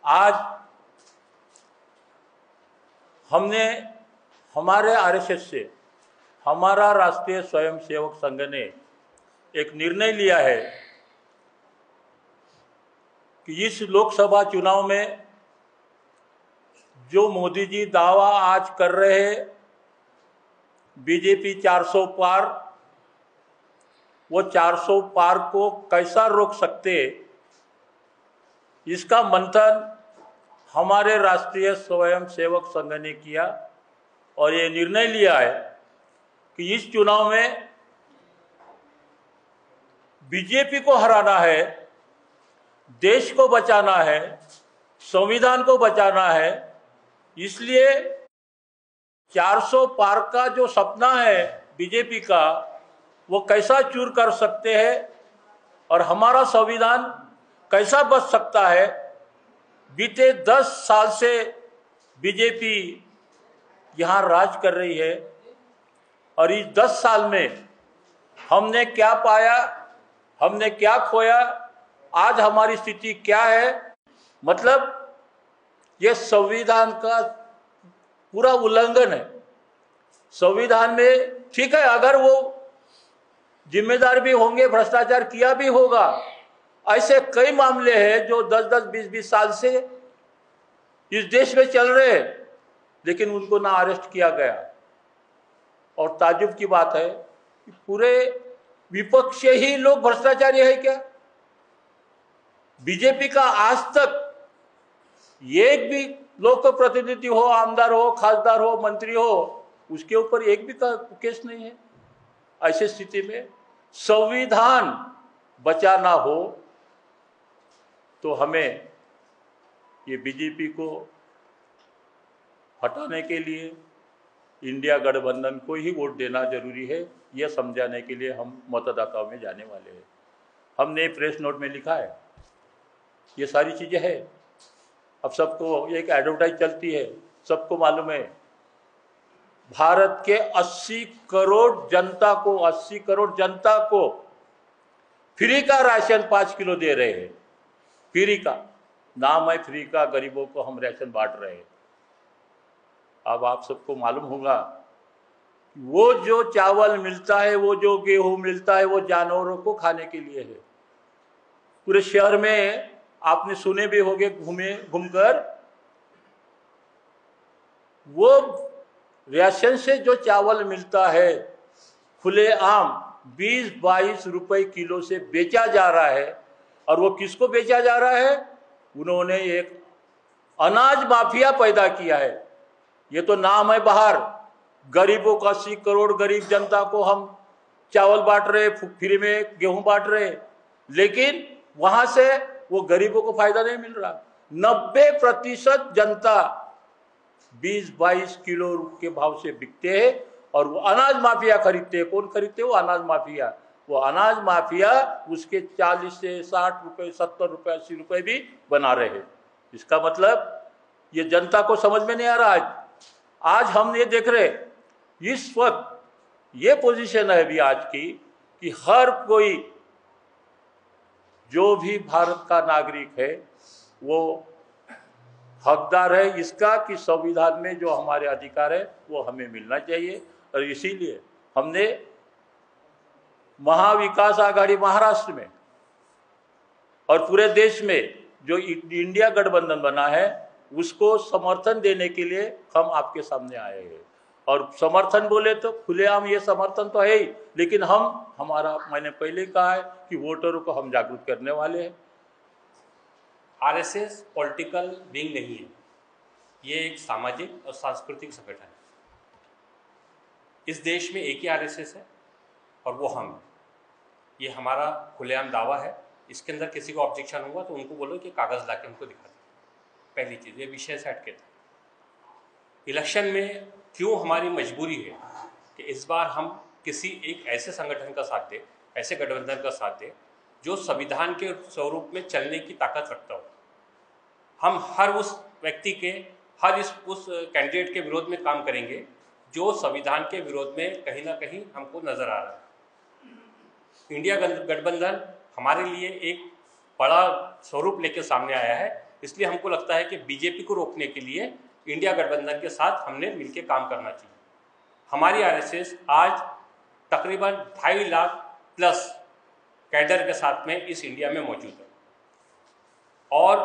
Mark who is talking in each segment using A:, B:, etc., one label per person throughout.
A: आज हमने हमारे आरएसएस से, हमारा राष्ट्रीय स्वयंसेवक संघ ने एक निर्णय लिया है कि इस लोकसभा चुनाव में जो मोदी जी दावा आज कर रहे हैं बीजेपी 400 पार, वो 400 पार को कैसा रोक सकते, इसका मंथन हमारे राष्ट्रीय स्वयंसेवक संघ ने किया और ये निर्णय लिया है कि इस चुनाव में बीजेपी को हराना है, देश को बचाना है, संविधान को बचाना है। इसलिए 400 पार का जो सपना है बीजेपी का, वो कैसा चूर कर सकते हैं और हमारा संविधान कैसा बच सकता है। बीते 10 साल से बीजेपी यहाँ राज कर रही है और इस 10 साल में हमने क्या पाया, हमने क्या खोया, आज हमारी स्थिति क्या है। मतलब ये संविधान का पूरा उल्लंघन है। संविधान में ठीक है, अगर वो जिम्मेदार भी होंगे, भ्रष्टाचार किया भी होगा, ऐसे कई मामले हैं जो 10-10, 20-20 साल से इस देश में चल रहे हैं, लेकिन उनको ना अरेस्ट किया गया। और ताज्जुब की बात है कि पूरे विपक्ष ही लोग भ्रष्टाचारी है क्या? बीजेपी का आज तक एक भी लोक प्रतिनिधि हो, आमदार हो, खासदार हो, मंत्री हो, उसके ऊपर एक भी केस नहीं है। ऐसी स्थिति में संविधान बचाना हो तो हमें ये बीजेपी को हटाने के लिए इंडिया गठबंधन को ही वोट देना जरूरी है। यह समझाने के लिए हम मतदाताओं में जाने वाले हैं। हमने प्रेस नोट में लिखा है, ये सारी चीज़ें हैं। अब सबको एक एडवर्टाइज चलती है, सबको मालूम है भारत के 80 करोड़ जनता को फ्री का राशन 5 किलो दे रहे हैं। फ्री का नाम है, फ्री का, गरीबों को हम राशन बांट रहे हैं। अब आप सबको मालूम होगा वो जो चावल मिलता है, वो जो गेहूं मिलता है, वो जानवरों को खाने के लिए है। पूरे शहर में आपने सुने भी होंगे घूमकर, वो राशन से जो चावल मिलता है खुलेआम 20-22 रुपए किलो से बेचा जा रहा है। और वो किसको बेचा जा रहा है? उन्होंने एक अनाज माफिया पैदा किया है। ये तो नाम है बाहर, गरीबों का 80 करोड़ गरीब जनता को हम चावल बांट रहे, फ्री में गेहूं बांट रहे, लेकिन वहां से वो गरीबों को फायदा नहीं मिल रहा। 90% जनता 20-22 किलो के भाव से बिकते हैं और वो अनाज माफिया खरीदते हैं। कौन खरीदते हैं? वो अनाज माफिया। वो अनाज माफिया उसके 40 से 60 रुपए, 70 रुपए, 80 रुपए भी बना रहे हैं। इसका मतलब ये जनता को समझ में नहीं आ रहा। आज हम ये देख रहे, इस वक्त ये पोजीशन है अभी आज की कि हर कोई जो भी भारत का नागरिक है वो हकदार है इसका कि संविधान में जो हमारे अधिकार है वो हमें मिलना चाहिए। और इसीलिए हमने महाविकास आघाड़ी महाराष्ट्र में और पूरे देश में जो इंडिया गठबंधन बना है उसको समर्थन देने के लिए हम आपके सामने आए हैं। और समर्थन बोले तो खुलेआम ये समर्थन तो है ही, लेकिन मैंने पहले कहा है कि वोटरों को हम जागरूक करने वाले हैं।
B: आरएसएस पॉलिटिकल विंग नहीं है, ये एक सामाजिक और सांस्कृतिक संगठन है। इस देश में एक ही आरएसएस है और वो हम हैं। ये हमारा खुलेआम दावा है। इसके अंदर किसी को ऑब्जेक्शन होगा तो उनको बोलो कि कागज़ ला के हमको दिखा दो। पहली चीज़, ये विषय से हटके था। इलेक्शन में क्यों हमारी मजबूरी है कि इस बार हम किसी एक ऐसे संगठन का साथ दें, ऐसे गठबंधन का साथ दें जो संविधान के स्वरूप में चलने की ताकत रखता हो। हम हर उस व्यक्ति के, उस कैंडिडेट के विरोध में काम करेंगे जो संविधान के विरोध में कहीं ना कहीं हमको नजर आ रहा है। इंडिया गठबंधन हमारे लिए एक बड़ा स्वरूप लेकर सामने आया है इसलिए हमको लगता है कि बीजेपी को रोकने के लिए इंडिया गठबंधन के साथ हमने मिलकर काम करना चाहिए। हमारी आरएसएस आज तकरीबन 2.5 लाख प्लस कैडर के साथ में इस इंडिया में मौजूद है और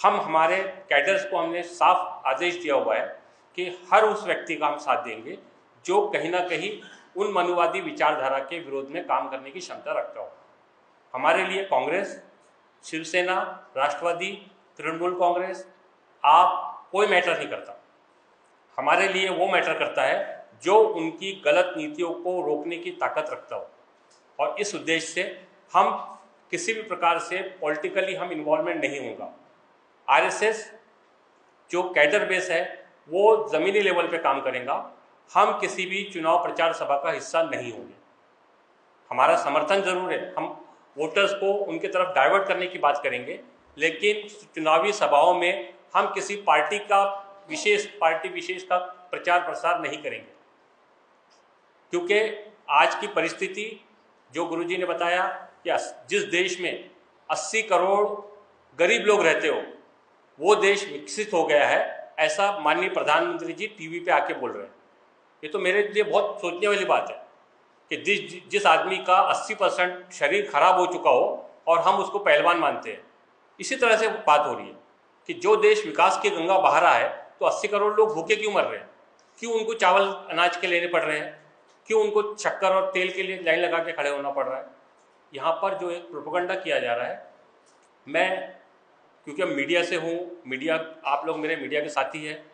B: हम हमारे कैडर्स को हमने साफ आदेश दिया हुआ है कि हर उस व्यक्ति का हम साथ देंगे जो कहीं ना कहीं उन मनुवादी विचारधारा के विरोध में काम करने की क्षमता रखता हो। हमारे लिए कांग्रेस, शिवसेना, राष्ट्रवादी, तृणमूल कांग्रेस, आप कोई मैटर नहीं करता। हमारे लिए वो मैटर करता है जो उनकी गलत नीतियों को रोकने की ताकत रखता हो और इस उद्देश्य से हम किसी भी प्रकार से पॉलिटिकली हम इन्वॉल्वमेंट नहीं होगा। आरएसएस जो कैडर बेस है वो ज़मीनी लेवल पे काम करेगा। हम किसी भी चुनाव प्रचार सभा का हिस्सा नहीं होंगे। हमारा समर्थन जरूर है, हम वोटर्स को उनके तरफ डाइवर्ट करने की बात करेंगे, लेकिन चुनावी सभाओं में हम किसी पार्टी विशेष का प्रचार प्रसार नहीं करेंगे, क्योंकि आज की परिस्थिति जो गुरुजी ने बताया कि जिस देश में 80 करोड़ गरीब लोग रहते हो वो देश विकसित हो गया है, ऐसा माननीय प्रधानमंत्री जी टीवी पे आके बोल रहे हैं। ये तो मेरे लिए बहुत सोचने वाली बात है कि जिस आदमी का 80% शरीर खराब हो चुका हो और हम उसको पहलवान मानते हैं। इसी तरह से बात हो रही है कि जो देश विकास की गंगा बहा रहा है तो 80 करोड़ लोग भूखे क्यों मर रहे हैं, क्यों उनको चावल अनाज के लेने पड़ रहे हैं, क्यों उनको शक्कर और तेल के लिए लाइन लगा के खड़े होना पड़ रहा है। यहाँ पर जो एक प्रोपेगेंडा किया जा रहा है, मैं क्योंकि मैं मीडिया से हूँ, मीडिया आप लोग मेरे मीडिया के साथी हैं,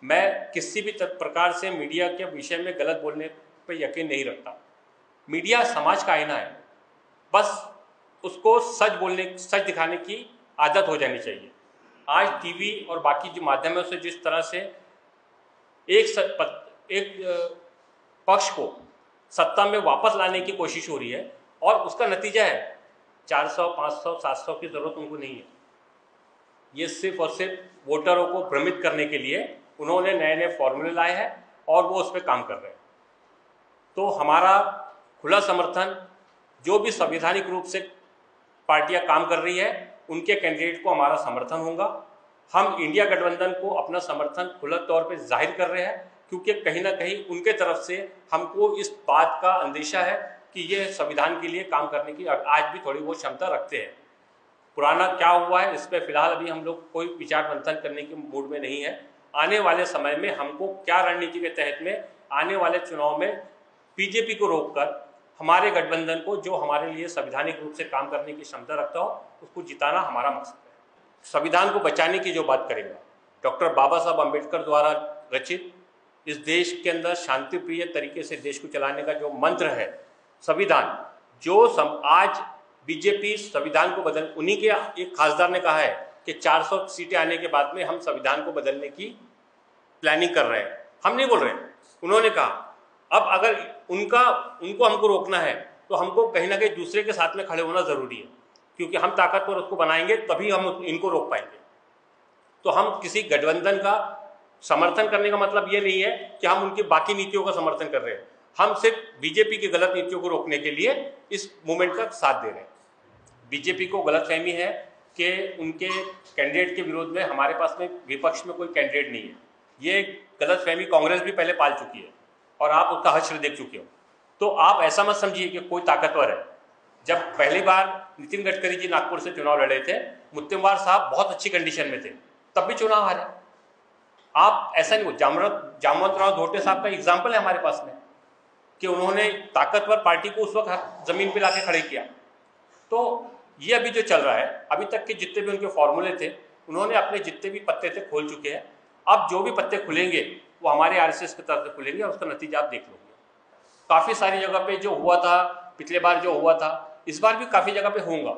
B: मैं किसी भी प्रकार से मीडिया के विषय में गलत बोलने पर यकीन नहीं रखता। मीडिया समाज का आईना है, बस उसको सच दिखाने की आदत हो जानी चाहिए। आज टीवी और बाकी जो माध्यमों से जिस तरह से एक पक्ष को सत्ता में वापस लाने की कोशिश हो रही है और उसका नतीजा है 400, 500, 700 की ज़रूरत उनको नहीं है। ये सिर्फ और सिर्फ वोटरों को भ्रमित करने के लिए उन्होंने नए नए फॉर्मूले लाए हैं और वो उस पर काम कर रहे हैं। तो हमारा खुला समर्थन, जो भी संवैधानिक रूप से पार्टियां काम कर रही है उनके कैंडिडेट को हमारा समर्थन होगा। हम इंडिया गठबंधन को अपना समर्थन खुला तौर पे जाहिर कर रहे हैं, क्योंकि कहीं ना कहीं उनके तरफ से हमको इस बात का अंदेशा है कि ये संविधान के लिए काम करने की आज भी थोड़ी बहुत क्षमता रखते हैं। पुराना क्या हुआ है इस पर फिलहाल अभी हम लोग कोई विचार मंथन करने के मूड में नहीं है। आने वाले समय में हमको क्या रणनीति के तहत में आने वाले चुनाव में बीजेपी को रोककर हमारे गठबंधन को, जो हमारे लिए संवैधानिक रूप से काम करने की क्षमता रखता हो, उसको जिताना हमारा मकसद है। संविधान को बचाने की जो बात करेंगे, डॉक्टर बाबा साहब अम्बेडकर द्वारा रचित इस देश के अंदर शांतिप्रिय तरीके से देश को चलाने का जो मंत्र है संविधान, जो आज बीजेपी संविधान को बदल, उन्हीं के एक खासदार ने कहा है कि 400 सीटें आने के बाद में हम संविधान को बदलने की प्लानिंग कर रहे हैं। हम नहीं बोल रहे हैं, उन्होंने कहा। अब अगर उनको हमको रोकना है तो हमको कहीं ना कहीं दूसरे के साथ में खड़े होना ज़रूरी है, क्योंकि हम ताकतवर उसको बनाएंगे तभी हम इनको रोक पाएंगे। तो हम किसी गठबंधन का समर्थन करने का मतलब ये नहीं है कि हम उनकी बाकी नीतियों का समर्थन कर रहे हैं। हम सिर्फ बीजेपी की गलत नीतियों को रोकने के लिए इस मूवमेंट का साथ दे रहे हैं। बीजेपी को गलतफहमी है कि उनके कैंडिडेट के विरोध में हमारे पास में विपक्ष में कोई कैंडिडेट नहीं है। ये गलतफहमी कांग्रेस भी पहले पाल चुकी है और आप उसका हश्र देख चुके हो। तो आप ऐसा मत समझिए कि कोई ताकतवर है। जब पहली बार नितिन गडकरी जी नागपुर से चुनाव लड़े थे, मुत्तेमवार साहब बहुत अच्छी कंडीशन में थे, तब भी चुनाव हारे। आप ऐसा नहीं हो, जामवंत राव धोटे साहब का एग्जाम्पल है हमारे पास में कि उन्होंने ताकतवर पार्टी को उस वक्त जमीन पे लाके खड़े किया। तो ये अभी जो चल रहा है, अभी तक के जितने भी उनके फॉर्मूले थे, उन्होंने अपने जितने भी पत्ते थे खोल चुके हैं। अब जो भी पत्ते खुलेंगे वो हमारे आरएसएस की तरफ से खुलेंगे और उसका नतीजा आप देख लोगे। काफ़ी सारी जगह पे जो हुआ था, पिछले बार जो हुआ था, इस बार भी काफ़ी जगह पे होगा।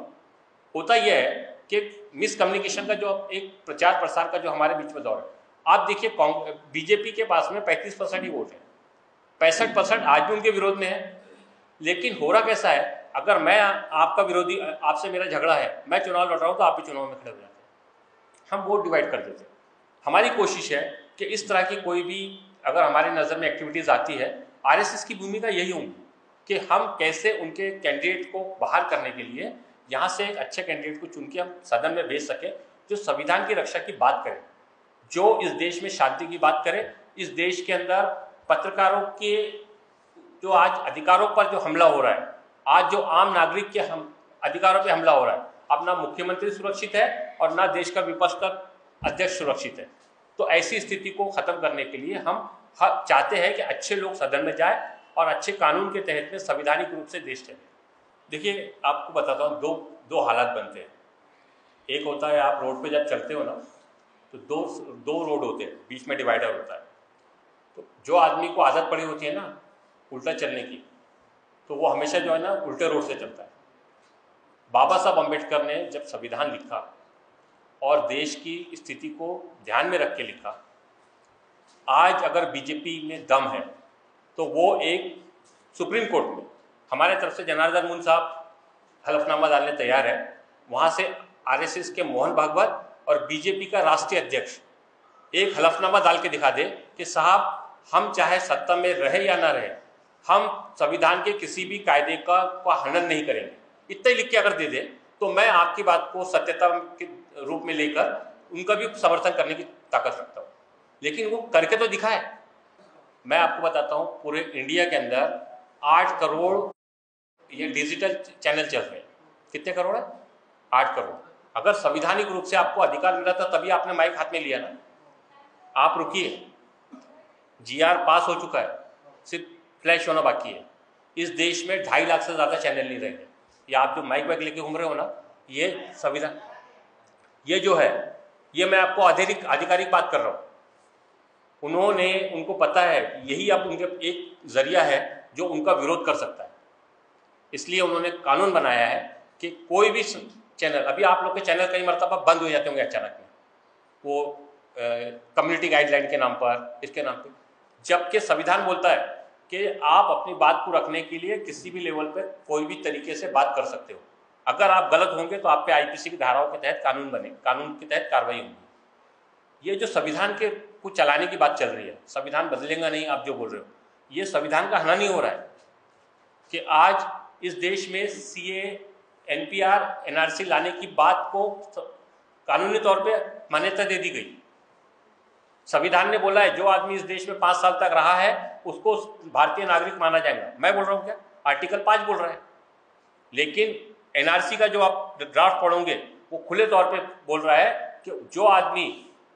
B: होता यह है कि मिसकम्युनिकेशन का जो एक प्रचार प्रसार का जो हमारे बीच में दौर है, आप देखिए बीजेपी के पास में 35% ही वोट है, 65% आज भी उनके विरोध में है। लेकिन हो रहा कैसा है, अगर मैं आपका विरोधी, आपसे मेरा झगड़ा है, मैं चुनाव लड़ रहा हूँ तो आप भी चुनाव में खड़े हो जाते हैं, हम वोट डिवाइड कर देते हैं। हमारी कोशिश है कि इस तरह की कोई भी अगर हमारी नज़र में एक्टिविटीज़ आती है, आरएसएस की भूमिका यही होगी कि हम कैसे उनके कैंडिडेट को बाहर करने के लिए यहाँ से एक अच्छे कैंडिडेट को चुन के हम सदन में भेज सकें जो संविधान की रक्षा की बात करे, जो इस देश में शांति की बात करे, इस देश के अंदर पत्रकारों के जो आज अधिकारों पर जो हमला हो रहा है, आज जो आम नागरिक के अधिकारों पे हमला हो रहा है, अब ना मुख्यमंत्री सुरक्षित है और ना देश का विपक्ष का अध्यक्ष सुरक्षित है। तो ऐसी स्थिति को खत्म करने के लिए हम चाहते हैं कि अच्छे लोग सदन में जाए और अच्छे कानून के तहत में संवैधानिक रूप से देश चले। देखिए, आपको बताता हूँ, दो हालात बनते हैं। एक होता है, आप रोड पे जब चलते हो ना, तो दो रोड होते हैं, बीच में डिवाइडर होता है। तो जो आदमी को आदत पड़ी होती है ना उल्टा चलने की, तो वो हमेशा जो है ना उल्टे रोड से चलता है। बाबा साहब अम्बेडकर ने जब संविधान लिखा और देश की स्थिति को ध्यान में रख के लिखा, आज अगर बीजेपी में दम है तो वो एक सुप्रीम कोर्ट में हमारे तरफ से जनार्दन मुन साहब हलफनामा डालने तैयार है, वहाँ से आरएसएस के मोहन भागवत और बीजेपी का राष्ट्रीय अध्यक्ष एक हलफनामा डाल के दिखा दे कि साहब, हम चाहे सत्ता में रहे या ना रहे, हम संविधान के किसी भी कायदे का हनन नहीं करेंगे, इतना ही लिख के अगर दे दे तो मैं आपकी बात को सत्यता के रूप में लेकर उनका भी समर्थन करने की ताकत रखता हूँ। लेकिन वो करके तो दिखाए। मैं आपको बताता हूँ, पूरे इंडिया के अंदर 8 करोड़ ये डिजिटल चैनल चल रहे हैं। कितने करोड़ है? 8 करोड़। अगर संवैधानिक रूप से आपको अधिकार मिला था तभी आपने माइक हाथ में लिया ना। आप रुकिए, जीआर पास हो चुका है, सिर्फ फ्लैश होना बाकी है। इस देश में 2.5 लाख से ज़्यादा चैनल नहीं रहेंगे। ये आप जो माइक वाइक लेके घूम रहे हो ना, ये संविधान, ये जो है, ये मैं आपको आधिकारिक बात कर रहा हूँ। उनको पता है यही अब उनके एक जरिया है जो उनका विरोध कर सकता है। इसलिए उन्होंने कानून बनाया है कि कोई भी चैनल, अभी आप लोग के चैनल कई मरतबा बंद हो जाते होंगे अचानक में, वो कम्युनिटी गाइडलाइन के नाम पर, इसके नाम पर, जबकि संविधान बोलता है कि आप अपनी बात को रखने के लिए किसी भी लेवल पर कोई भी तरीके से बात कर सकते हो। अगर आप गलत होंगे तो आप पे आईपीसी की धाराओं के तहत कानून बने, कानून के तहत कार्रवाई होगी। ये जो संविधान के को चलाने की बात चल रही है, संविधान बदलेगा नहीं, आप जो बोल रहे हो, ये संविधान का हनन ही हो रहा है कि आज इस देश में सीए, एनपीआर, एनआरसी लाने की बात को कानूनी तौर पे मान्यता दे दी गई। संविधान ने बोला है जो आदमी इस देश में 5 साल तक रहा है उसको भारतीय नागरिक माना जाएगा। मैं बोल रहा हूँ क्या? आर्टिकल 5 बोल रहा है। लेकिन एनआरसी का जो आप ड्राफ्ट पढ़ोगे वो खुले तौर पे बोल रहा है कि जो आदमी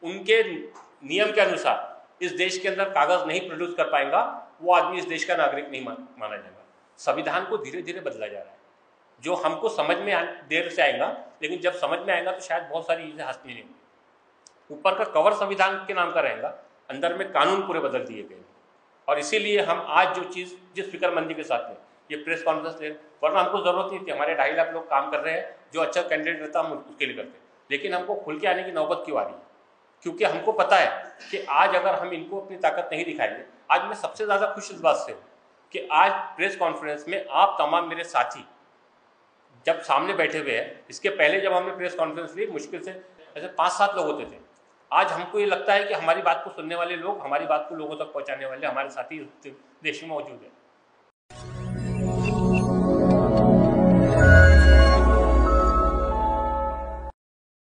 B: उनके नियम के अनुसार इस देश के अंदर कागज नहीं प्रोड्यूस कर पाएगा वो आदमी इस देश का नागरिक नहीं माना जाएगा। संविधान को धीरे धीरे बदला जा रहा है, जो हमको समझ में देर से आएगा, लेकिन जब समझ में आएगा तो शायद बहुत सारी चीज़ें हाथ में नहीं होंगी। ऊपर का कवर संविधान के नाम का रहेगा, अंदर में कानून पूरे बदल दिए गए। और इसीलिए हम आज जो चीज़ जिस फिक्रमंदी के साथ में ये प्रेस कॉन्फ्रेंस ले, वरना हमको ज़रूरत नहीं थी। हमारे 2.5 लाख लोग काम कर रहे हैं, जो अच्छा कैंडिडेट रहता हम उसके लिए करते, लेकिन हमको खुल के आने की नौबत क्यों आ रही है? क्योंकि हमको पता है कि आज अगर हम इनको अपनी ताकत नहीं दिखाएंगे, आज मैं सबसे ज़्यादा खुश इस बात से हूँ कि आज प्रेस कॉन्फ्रेंस में आप तमाम मेरे साथी जब सामने बैठे हुए हैं। इसके पहले जब हमने प्रेस कॉन्फ्रेंस ली, मुश्किल से ऐसे 5-7 लोग होते थे। आज हमको ये लगता है कि हमारी बात को सुनने वाले लोग, हमारी बात को लोगों तक पहुँचाने वाले हमारे साथी देश में मौजूद हैं।